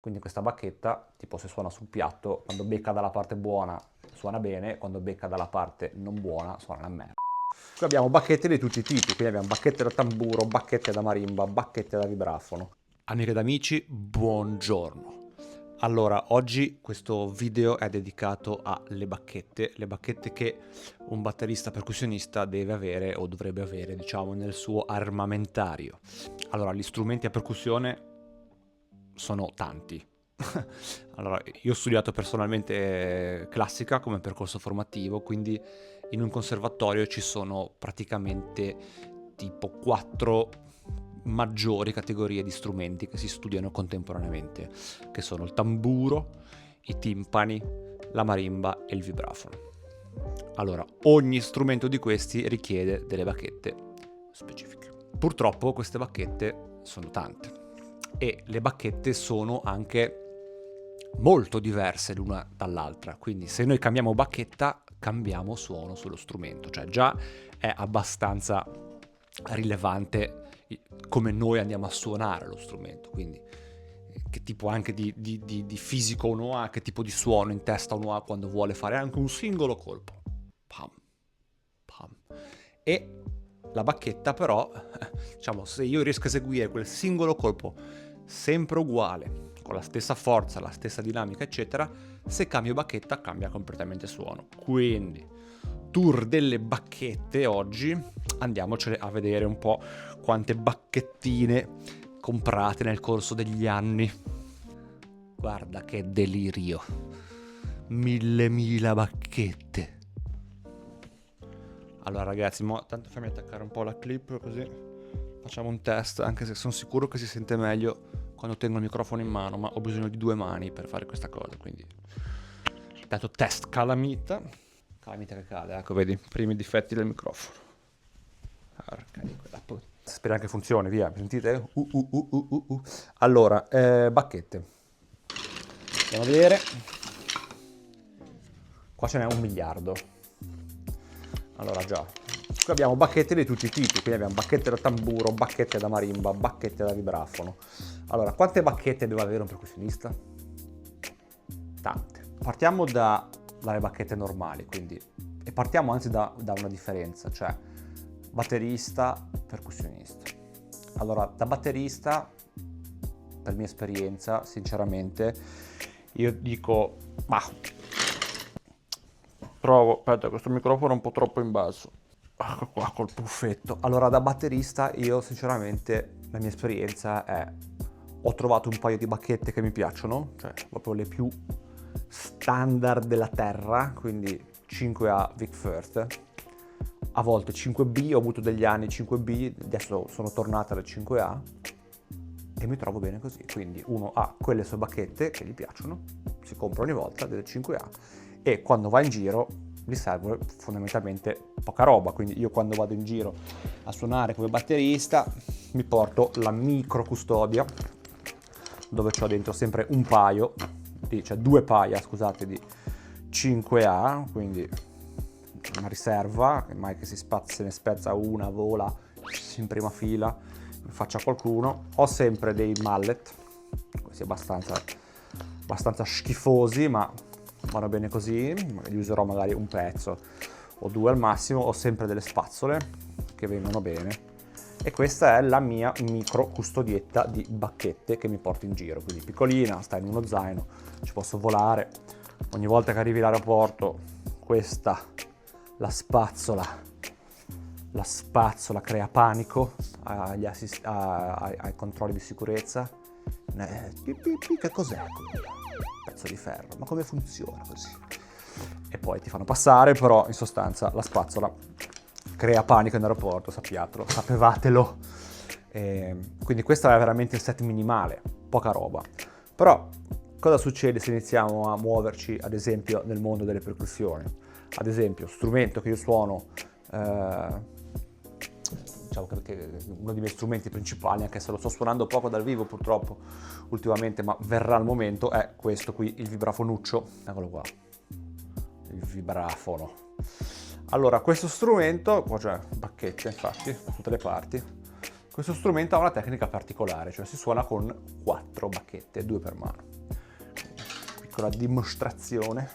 Quindi questa bacchetta, tipo se suona sul piatto, quando becca dalla parte buona suona bene, quando becca dalla parte non buona suona una merda. Qui abbiamo bacchette di tutti i tipi, quindi abbiamo bacchette da tamburo, bacchette da marimba, bacchette da vibrafono. Amiche ed amici, buongiorno. Allora, oggi questo video è dedicato alle bacchette che un batterista percussionista deve avere o dovrebbe avere, diciamo, nel suo armamentario. Allora, gli strumenti a percussione sono tanti. Allora, io ho studiato personalmente classica come percorso formativo, quindi in un conservatorio ci sono praticamente tipo 4 maggiori categorie di strumenti che si studiano contemporaneamente, che sono il tamburo, i timpani, la marimba e il vibrafono. Allora, ogni strumento di questi richiede delle bacchette specifiche. Purtroppo queste bacchette sono tante e le bacchette sono anche molto diverse l'una dall'altra, quindi se noi cambiamo bacchetta cambiamo suono sullo strumento, cioè già è abbastanza rilevante come noi andiamo a suonare lo strumento, quindi che tipo anche di fisico uno ha, che tipo di suono in testa uno ha quando vuole fare anche un singolo colpo. Pam, pam. E la bacchetta però, diciamo, se io riesco a eseguire quel singolo colpo sempre uguale, con la stessa forza, la stessa dinamica, eccetera, se cambio bacchetta cambia completamente suono. Quindi, tour delle bacchette oggi, andiamocene a vedere un po' quante bacchettine comprate nel corso degli anni. Guarda che delirio. Mila bacchette. Allora ragazzi, tanto fammi attaccare un po' la clip così facciamo un test, anche se sono sicuro che si sente meglio quando tengo il microfono in mano, ma ho bisogno di 2 mani per fare questa cosa, quindi dato test calamita che cade, ecco vedi, primi difetti del microfono. Speriamo che funzioni, via, sentite? Allora, bacchette. Andiamo a vedere. Qua ce n'è 1 miliardo. Allora già, qui abbiamo bacchette di tutti i tipi, quindi abbiamo bacchette da tamburo, bacchette da marimba, bacchette da vibrafono. Allora, quante bacchette deve avere un percussionista? Tante. Partiamo dalle bacchette normali, quindi, e partiamo anzi da una differenza, cioè batterista, percussionista. Allora, da batterista, per mia esperienza, sinceramente, io dico, ma provo, aspetta, questo microfono è un po' troppo in basso. Ecco qua col puffetto. Allora, da batterista io sinceramente la mia esperienza è ho trovato un paio di bacchette che mi piacciono, cioè proprio le più standard della terra, quindi 5A Vic Firth, a volte 5B, ho avuto degli anni 5B, adesso sono tornata alle 5A e mi trovo bene così, quindi uno ha quelle sue bacchette che gli piacciono, si compra ogni volta delle 5A e quando va in giro gli serve fondamentalmente poca roba, quindi io quando vado in giro a suonare come batterista mi porto la micro custodia dove ho dentro sempre un paio, cioè 2 paia, scusate, di 5A, quindi una riserva, mai che se ne spezza una, vola in prima fila, mi faccia qualcuno. Ho sempre dei mallet, questi abbastanza schifosi, ma vanno bene così, li userò magari un pezzo o 2 al massimo. Ho sempre delle spazzole che vengono bene e questa è la mia micro custodietta di bacchette che mi porto in giro, quindi piccolina, sta in uno zaino, ci posso volare. Ogni volta che arrivi all'aeroporto questa, la spazzola crea panico ai controlli di sicurezza. Che cos'è? Pezzo di ferro, ma come funziona così? E poi ti fanno passare, però in sostanza la spazzola crea panico in aeroporto, sapevatelo. Quindi questo è veramente il set minimale, poca roba. Però cosa succede se iniziamo a muoverci, ad esempio, nel mondo delle percussioni? Ad esempio, strumento che io suono, diciamo che uno dei miei strumenti principali, anche se lo sto suonando poco dal vivo purtroppo ultimamente, ma verrà il momento, è questo qui, il vibrafonuccio. Eccolo qua, il vibrafono. Allora, questo strumento, qua c'è bacchette infatti da tutte le parti, questo strumento ha una tecnica particolare, cioè si suona con 4 bacchette, 2 per mano. piccola dimostrazione.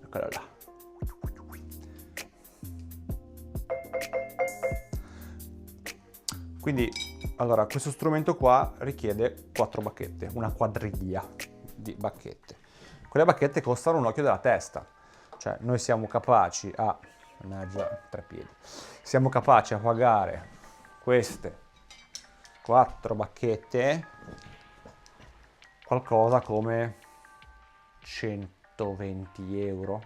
Eccola là. Quindi, allora, questo strumento qua richiede 4 bacchette, una quadriglia di bacchette. Quelle bacchette costano un occhio della testa, cioè noi siamo capaci a, mannaggia, 3 piedi, siamo capaci a pagare queste 4 bacchette qualcosa come 120 euro,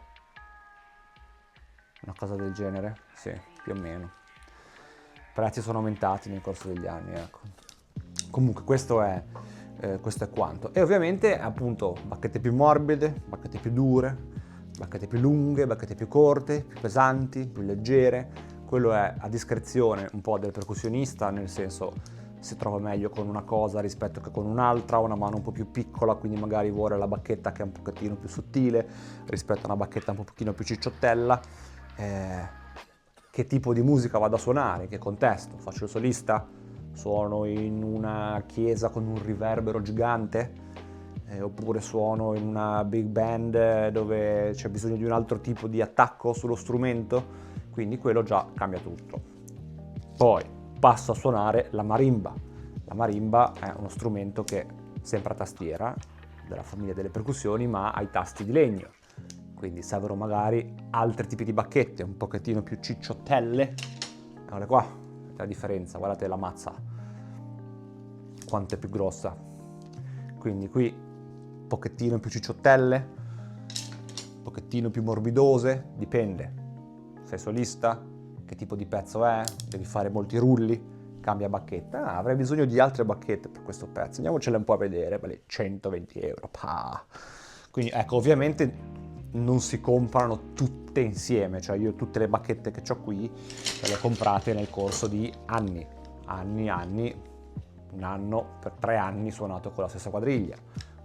una cosa del genere, sì, più o meno. I prezzi sono aumentati nel corso degli anni, ecco. Comunque questo è quanto. E ovviamente appunto bacchette più morbide, bacchette più dure, bacchette più lunghe, bacchette più corte, più pesanti, più leggere. Quello è a discrezione un po' del percussionista, nel senso si trova meglio con una cosa rispetto che con un'altra, una mano un po' più piccola, quindi magari vuole la bacchetta che è un pochettino più sottile rispetto a una bacchetta un pochino più cicciottella. Che tipo di musica vado a suonare, in che contesto? Faccio il solista? Suono in una chiesa con un riverbero gigante? Oppure suono in una big band dove c'è bisogno di un altro tipo di attacco sullo strumento? Quindi quello già cambia tutto. Poi passo a suonare la marimba. La marimba è uno strumento che sempre a tastiera, della famiglia delle percussioni, ma ha i tasti di legno. Quindi servono magari altri tipi di bacchette, un pochettino più cicciottelle. Guardate qua, la differenza, guardate la mazza, quanto è più grossa. Quindi qui un pochettino più cicciottelle, un pochettino più morbidose, dipende. Sei solista, che tipo di pezzo è, devi fare molti rulli, cambia bacchetta. Avrei bisogno di altre bacchette per questo pezzo, andiamocele un po' a vedere, vale 120 euro. Pah. Quindi ecco, ovviamente non si comprano tutte insieme, cioè io tutte le bacchette che ho qui le ho comprate nel corso di anni, un anno, per 3 anni suonato con la stessa quadriglia,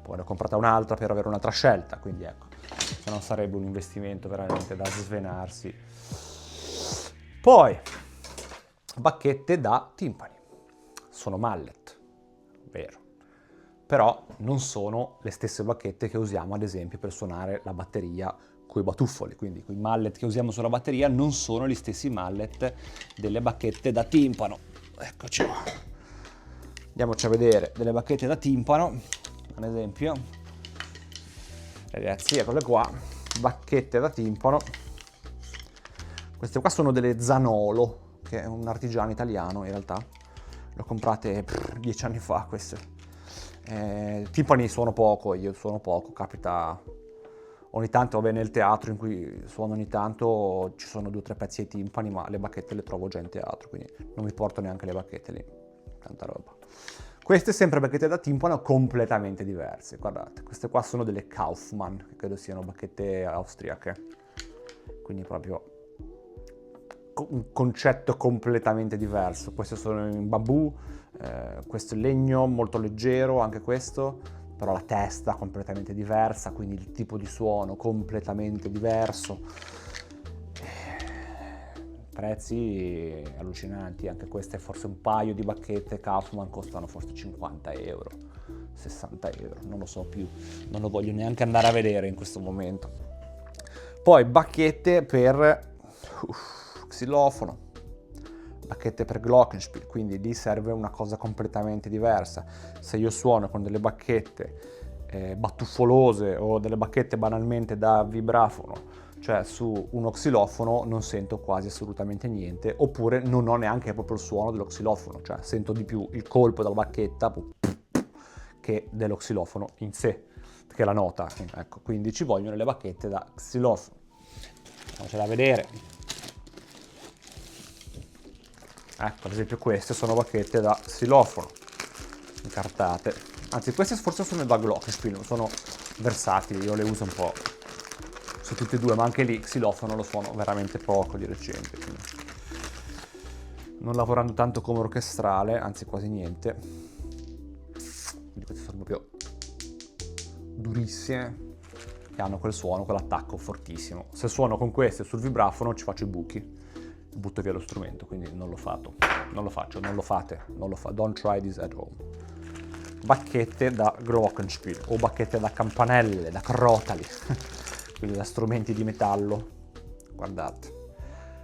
poi ne ho comprata un'altra per avere un'altra scelta, quindi ecco, se no sarebbe un investimento veramente da svenarsi. Poi, bacchette da timpani, sono mallet, vero. Però non sono le stesse bacchette che usiamo ad esempio per suonare la batteria coi batuffoli, quindi quei mallet che usiamo sulla batteria non sono gli stessi mallet delle bacchette da timpano. Eccoci qua. Andiamoci a vedere delle bacchette da timpano, ad esempio. Ragazzi, eccole qua, bacchette da timpano. Queste qua sono delle Zanolo, che è un artigiano italiano in realtà. Le ho comprate 10 anni fa queste. Timpani suono poco, io suono poco, capita ogni tanto, vabbè, nel teatro in cui suono ogni tanto ci sono 2 o 3 pezzi ai timpani, ma le bacchette le trovo già in teatro, quindi non mi porto neanche le bacchette lì, tanta roba. Queste sempre bacchette da timpano completamente diverse, guardate, queste qua sono delle Kaufmann, che credo siano bacchette austriache, quindi proprio un concetto completamente diverso. Queste sono in bambù, questo è legno molto leggero, anche questo, però la testa completamente diversa, quindi il tipo di suono completamente diverso. Prezzi allucinanti, anche queste forse un paio di bacchette Kaufmann costano forse 50 euro, 60 euro, non lo so più, non lo voglio neanche andare a vedere in questo momento. Poi bacchette per xilofono, bacchette per glockenspiel, quindi lì serve una cosa completamente diversa. Se io suono con delle bacchette batuffolose o delle bacchette banalmente da vibrafono, cioè su uno xilofono, non sento quasi assolutamente niente, oppure non ho neanche proprio il suono dello xilofono, cioè sento di più il colpo della bacchetta che dello xilofono in sé, che è la nota, ecco, quindi ci vogliono le bacchette da xilofono. Andiamocela a vedere. Ecco, ad esempio queste sono bacchette da xilofono, incartate. Anzi, queste forse sono da glockenspiel, sono versatili, io le uso un po' su tutti e due, ma anche lì xilofono lo suono veramente poco di recente. Quindi non lavorando tanto come orchestrale, anzi quasi niente. Quindi queste sono proprio durissime e hanno quel suono, quell'attacco fortissimo. Se suono con queste sul vibrafono ci faccio i buchi, butto via lo strumento, quindi non lo faccio, non lo fate, don't try this at home. bacchette da glockenspiel o bacchette da campanelle, da crotali, quindi da strumenti di metallo. Guardate,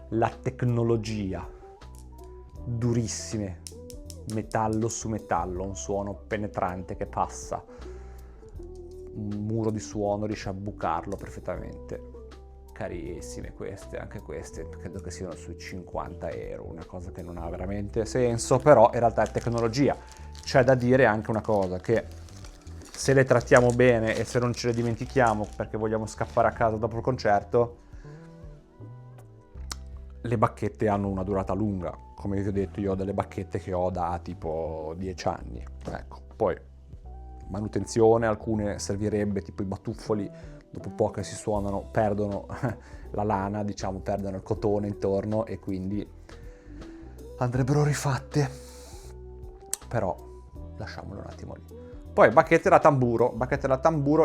la tecnologia, durissime, metallo su metallo, un suono penetrante che passa, un muro di suono riesce a bucarlo perfettamente. Carissime queste, anche queste credo che siano sui 50 euro, una cosa che non ha veramente senso, però in realtà è tecnologia. C'è da dire anche una cosa, che se le trattiamo bene e se non ce le dimentichiamo perché vogliamo scappare a casa dopo il concerto, le bacchette hanno una durata lunga. Come vi ho detto, io ho delle bacchette che ho da tipo 10 anni, ecco. Poi manutenzione, alcune servirebbe, tipo i batuffoli, dopo un po' che si suonano perdono la lana, diciamo, perdono il cotone intorno e quindi andrebbero rifatte, però lasciamolo un attimo lì. Poi bacchette da tamburo,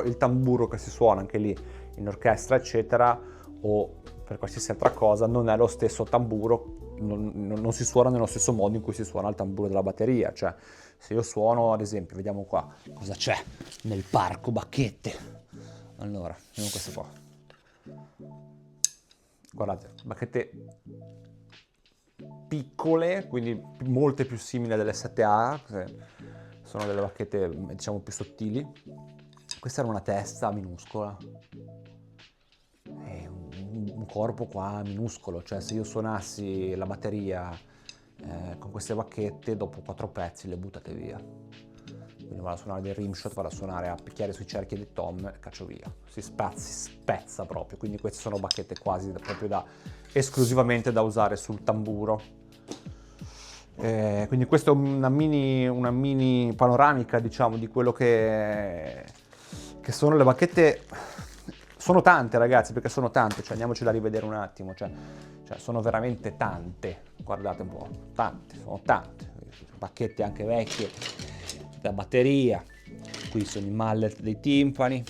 il tamburo che si suona anche lì in orchestra eccetera, o per qualsiasi altra cosa, non è lo stesso tamburo, non si suona nello stesso modo in cui si suona il tamburo della batteria. Cioè, se io suono, ad esempio, vediamo qua cosa c'è nel parco bacchette. Allora, vediamo questo qua. Guardate, bacchette piccole, quindi molte più simili delle 7A, sono delle bacchette, diciamo, più sottili. Questa era una testa minuscola. È un corpo qua minuscolo, cioè se io suonassi la batteria con queste bacchette, dopo 4 pezzi le buttate via. Quindi vado a suonare del rimshot, vado a suonare a picchiare sui cerchi di tom e caccio via. Si spezza proprio, quindi queste sono bacchette quasi proprio esclusivamente da usare sul tamburo. Quindi questa è una mini panoramica, diciamo, di quello che sono le bacchette. Sono tante, ragazzi, perché sono tante, cioè andiamocela a rivedere un attimo, cioè sono veramente tante, guardate un po', sono tante, bacchette anche vecchie, da batteria, qui sono i mallet dei timpani,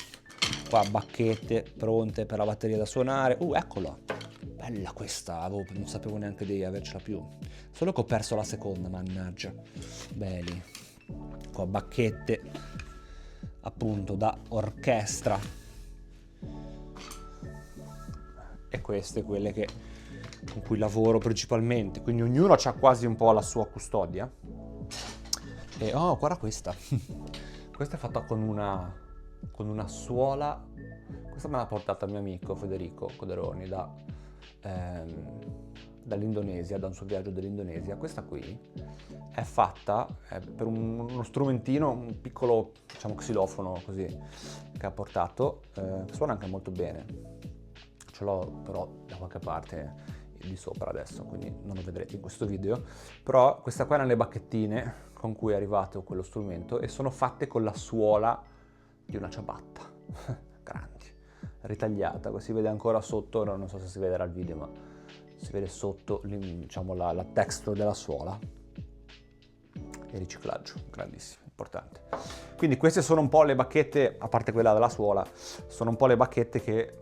qua bacchette pronte per la batteria da suonare, eccola, bella questa, non sapevo neanche di avercela più, solo che ho perso la seconda, mannaggia, belli, qua bacchette appunto da orchestra, e queste quelle con cui lavoro principalmente, quindi ognuno ha quasi un po' la sua custodia. E guarda questa questa è fatta con una suola, questa me l'ha portata il mio amico Federico Coderoni dall'Indonesia, da un suo viaggio dell'Indonesia. Questa qui è fatta per uno strumentino, un piccolo, diciamo, xilofono così che ha portato, suona anche molto bene. Ce l'ho però da qualche parte di sopra adesso, quindi non lo vedrete in questo video, però questa qua erano le bacchettine con cui è arrivato quello strumento e sono fatte con la suola di una ciabatta, grandi, ritagliata, così si vede ancora sotto, non so se si vede dal video, ma si vede sotto, diciamo, la texture della suola e riciclaggio, grandissimo, importante. Quindi queste sono un po' le bacchette, a parte quella della suola, sono un po' le bacchette che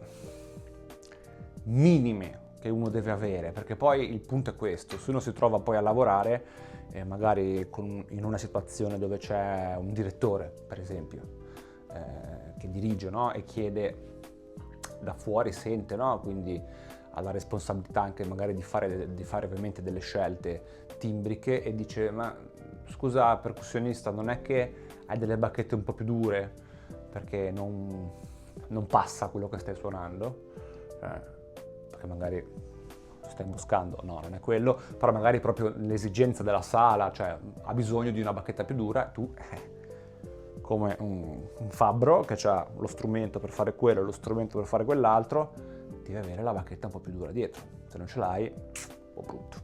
minime che uno deve avere, perché poi il punto è questo: se uno si trova poi a lavorare magari in una situazione dove c'è un direttore, per esempio, che dirige, no? E chiede da fuori, sente, no? Quindi ha la responsabilità anche magari di fare ovviamente delle scelte timbriche e dice: ma scusa percussionista, non è che hai delle bacchette un po' più dure perché non passa quello che stai suonando? Perché magari stai imboscando, no, non è quello, però magari proprio l'esigenza della sala, cioè ha bisogno di una bacchetta più dura, tu come un fabbro che ha lo strumento per fare quello e lo strumento per fare quell'altro, devi avere la bacchetta un po' più dura dietro, se non ce l'hai, brutto.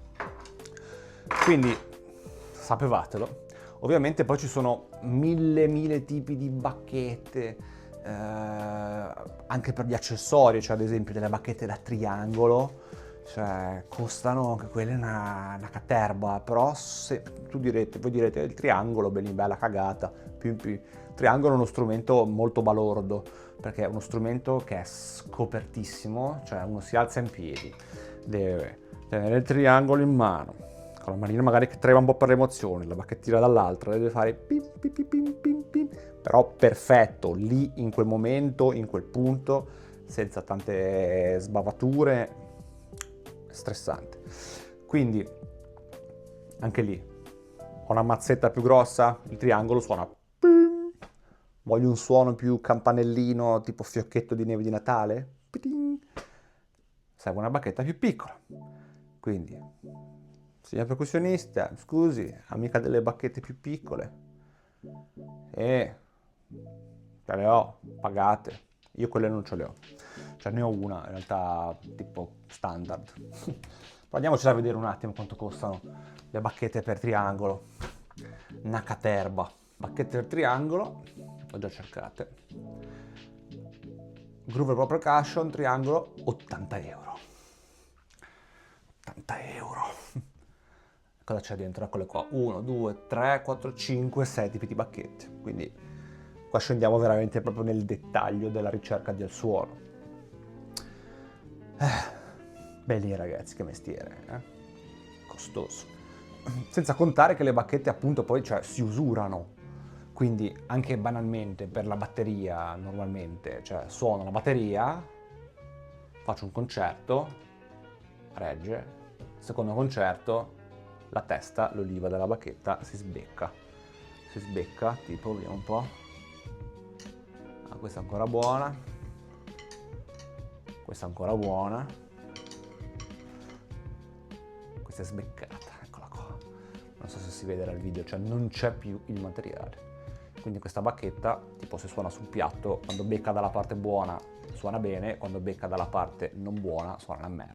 Quindi sapevatelo. Ovviamente poi ci sono mille tipi di bacchette, anche per gli accessori, cioè ad esempio delle bacchette da triangolo, cioè costano anche quelle una caterba, però se voi direte il triangolo, bella cagata, il triangolo è uno strumento molto balordo, perché è uno strumento che è scopertissimo, cioè uno si alza in piedi, deve tenere il triangolo in mano, con la manina magari che trema un po' per le emozioni, la bacchettina dall'altra, deve fare pim, pim, pim, pim, pim, pim, però perfetto, lì in quel momento, in quel punto, senza tante sbavature, stressante. Quindi anche lì ho una mazzetta più grossa, il triangolo suona pim. Voglio un suono più campanellino, tipo fiocchetto di neve di Natale, piting. Serve una bacchetta più piccola. Quindi, signor percussionista, scusi, amica delle bacchette più piccole, ce le ho, pagate. Io quelle non ce le ho. Cioè ne ho una, in realtà, tipo standard. Andiamoci a vedere un attimo quanto costano le bacchette per triangolo. Nakaterba. Bacchette per triangolo, ho già cercate. Groover Pro Percussion, triangolo, 80 euro. 80 euro. Cosa c'è dentro? Eccole qua. 1, 2, 3, 4, 5, 6 tipi di bacchette. Quindi qua scendiamo veramente proprio nel dettaglio della ricerca del suono. Belli ragazzi, che mestiere, costoso. Senza contare che le bacchette appunto poi si usurano. Quindi anche banalmente per la batteria normalmente, cioè suono la batteria, faccio un concerto, regge, secondo concerto, la testa, l'oliva della bacchetta si sbecca, tipo, vediamo un po', questa è ancora buona, questa è ancora buona, questa è sbeccata, eccola qua, non so se si vede dal video, cioè non c'è più il materiale. Quindi questa bacchetta, tipo se suona sul piatto, quando becca dalla parte buona suona bene, quando becca dalla parte non buona suona una merda.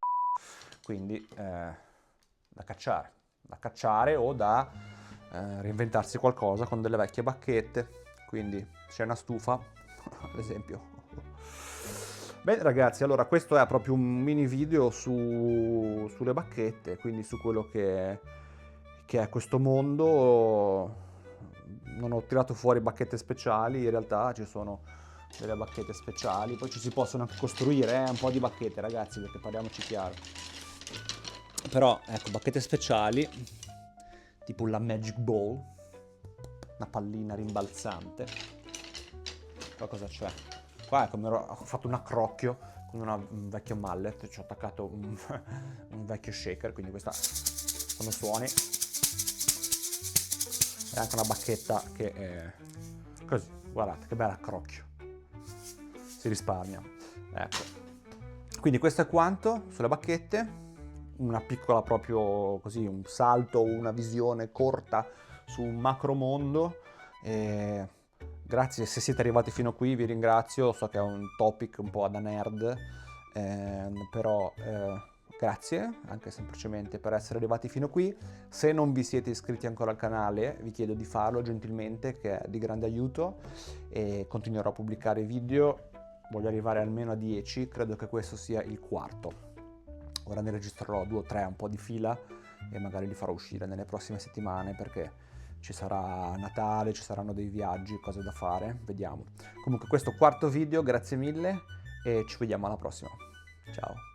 Quindi da cacciare o da reinventarsi qualcosa con delle vecchie bacchette. Quindi c'è una stufa, ad esempio. Bene ragazzi, allora questo è proprio un mini video sulle bacchette, quindi su quello che è questo mondo. Non ho tirato fuori bacchette speciali, in realtà ci sono delle bacchette speciali, poi ci si possono anche costruire un po' di bacchette ragazzi, perché parliamoci chiaro. Però ecco, bacchette speciali, tipo la Magic Ball, una pallina rimbalzante. Qua cosa c'è? Qua ecco, ho fatto un accrocchio con un vecchio mallet, ci ho attaccato un vecchio shaker, quindi questa quando suoni è anche una bacchetta che è così, guardate che bel accrocchio, si risparmia, ecco. Quindi questo è quanto sulle bacchette, una piccola proprio così, un salto, una visione corta su un macro mondo. Grazie se siete arrivati fino a qui, vi ringrazio, so che è un topic un po' da nerd, però grazie anche semplicemente per essere arrivati fino a qui. Se non vi siete iscritti ancora al canale vi chiedo di farlo gentilmente, che è di grande aiuto, e continuerò a pubblicare video, voglio arrivare almeno a 10, credo che questo sia il quarto. Ora ne registrerò 2 o 3 un po' di fila e magari li farò uscire nelle prossime settimane, perché ci sarà Natale, ci saranno dei viaggi, cose da fare, vediamo. Comunque questo quarto video, grazie mille e ci vediamo alla prossima. Ciao!